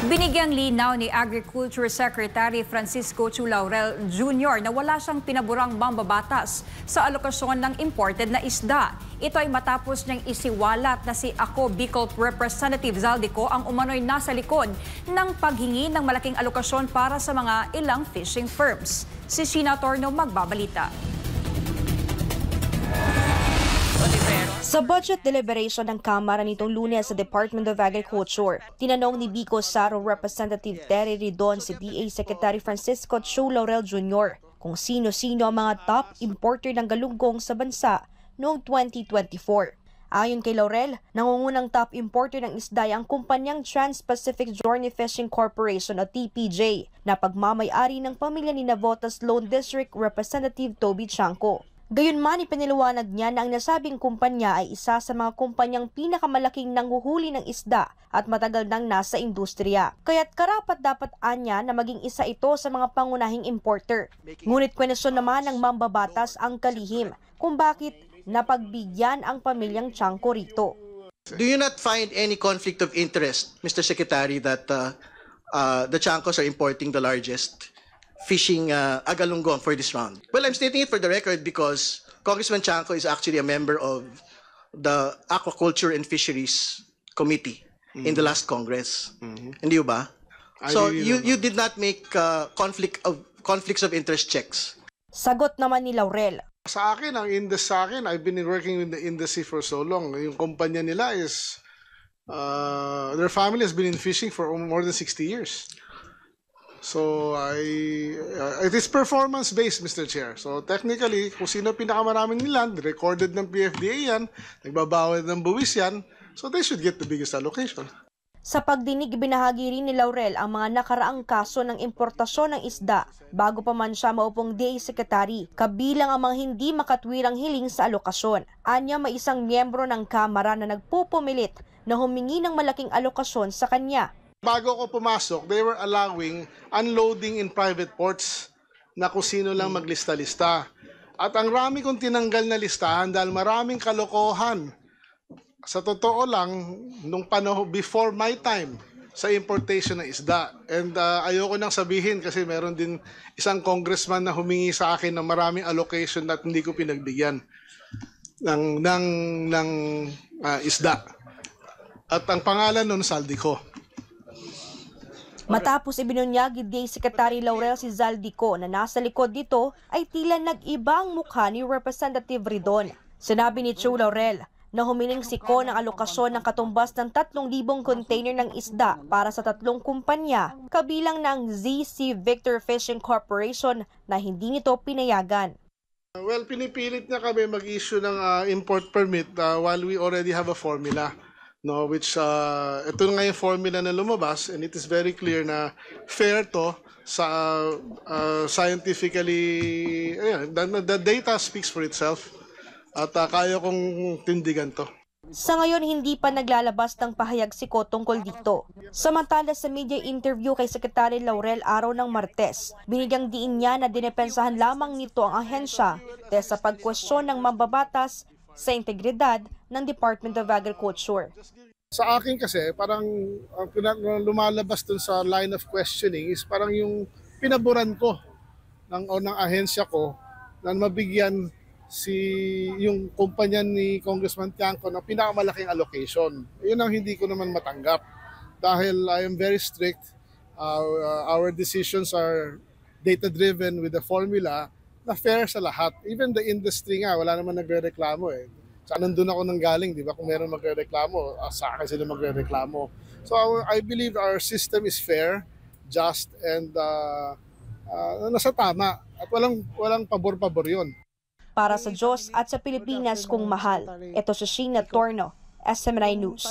Binigyang linaw ni Agriculture Secretary Francisco Chu Laurel Jr. na wala siyang pinaburang mambabatas sa alokasyon ng imported na isda. Ito ay matapos niyang isiwalat na si Ako Bicol Representative Zaldico ang umano'y nasa likod ng paghingi ng malaking alokasyon para sa mga ilang fishing firms. Si Sheena Torno magbabalita. Sa budget deliberation ng Kamara nitong Lunes sa Department of Agriculture, tinanong ni Bicol Saro Representative Terry Ridon si DA Secretary Francisco Chu Laurel Jr. kung sino-sino ang mga top importer ng galunggong sa bansa noong 2024. Ayon kay Laurel, nangungunang top importer ng isda ang kumpanyang Trans-Pacific Journey Fishing Corporation o TPJ na pagmamay-ari ng pamilya ni Navotas Lone District Representative Toby Chanco. Gayunman, ipiniliwanag niya na ang nasabing kumpanya ay isa sa mga kumpanyang pinakamalaking nanghuhuli ng isda at matagal nang nasa industriya. Kaya't karapat-dapat anya na maging isa ito sa mga pangunahing importer. Ngunit kwenesyon naman ng mambabatas ang kalihim kung bakit napagbigyan ang pamilyang Chanco rito. Do you not find any conflict of interest, Mr. Secretary, that the Chancos are importing the largest fishing agalunggong for this round? Well, I'm stating it for the record because Congressman Chanco is actually a member of the Aquaculture and Fisheries Committee in the last Congress. Hindi ba? So you did not make conflicts of interest checks. Sagot naman ni Laurel. Sa akin, I've been working in the industry for so long. Yung kumpanya nila is, their family has been in fishing for more than 60 years. So, it is performance-based, Mr. Chair. So, technically, kung sino pinakamaraming niland, recorded ng PFDA yan, nagbabawal ng buwis yan, so they should get the biggest allocation. Sa pagdinig, binahagi rin ni Laurel ang mga nakaraang kaso ng importasyon ng isda bago pa man siya maupong DA Secretary, kabilang ang mga hindi makatwirang hiling sa alokasyon. Anya, may isang miyembro ng Kamara na nagpupumilit na humingi ng malaking alokasyon sa kanya. Bago ako pumasok, they were allowing unloading in private ports na kung sino lang maglista-lista. At ang rami kong tinanggal na listahan dahil maraming kalokohan. Sa totoo lang, nung panahon before my time sa importation ng isda. And ayoko nang sabihin kasi meron din isang congressman na humingi sa akin ng maraming allocation na hindi ko pinagbigyan ng isda. At ang pangalan nun, Zaldico. Matapos ibinunyag ni DA Secretary Laurel si Zaldico na nasa likod nito ay tila nag-iba ang mukha ni Representative Ridon. Sinabi ni Chu Laurel na humiling si Ko ng alokasyon ng katumbas ng 3,000 container ng isda para sa 3 kumpanya, kabilang ng ZC Victor Fishing Corporation na hindi nito pinayagan. Well, pinipilit niya kami mag-issue ng import permit while we already have a formula. No, which ito nga yung formula na lumabas and it is very clear na fair to sa scientifically, the data speaks for itself at kaya kong tindigan to. Sa ngayon, hindi pa naglalabas ng pahayag si Ko tungkol dito. Samantala sa media interview kay Secretary Laurel araw ng Martes, binigyang diin niya na dinepensahan lamang nito ang ahensya dahil sa pagkwestiyon ng mambabatas sa integridad ng Department of Agriculture. Sa akin kasi, parang lumalabas dun sa line of questioning is parang yung pinaboran ko ng ahensya ko na mabigyan yung kumpanya ni Congressman Chanco ng pinakamalaking allocation. Yun ang hindi ko naman matanggap dahil I am very strict. Our decisions are data-driven with the formula na fair sa lahat. Even the industry nga, wala naman nagre-reklamo eh. Saan nandun ako nang galing, di ba? Kung meron magre-reklamo, sa akin sila magre-reklamo. So I believe our system is fair, just, and nasa tama. At walang pabor-pabor yun. Para sa Diyos at sa Pilipinas kung mahal, ito si Sheena Torno, SMNI News.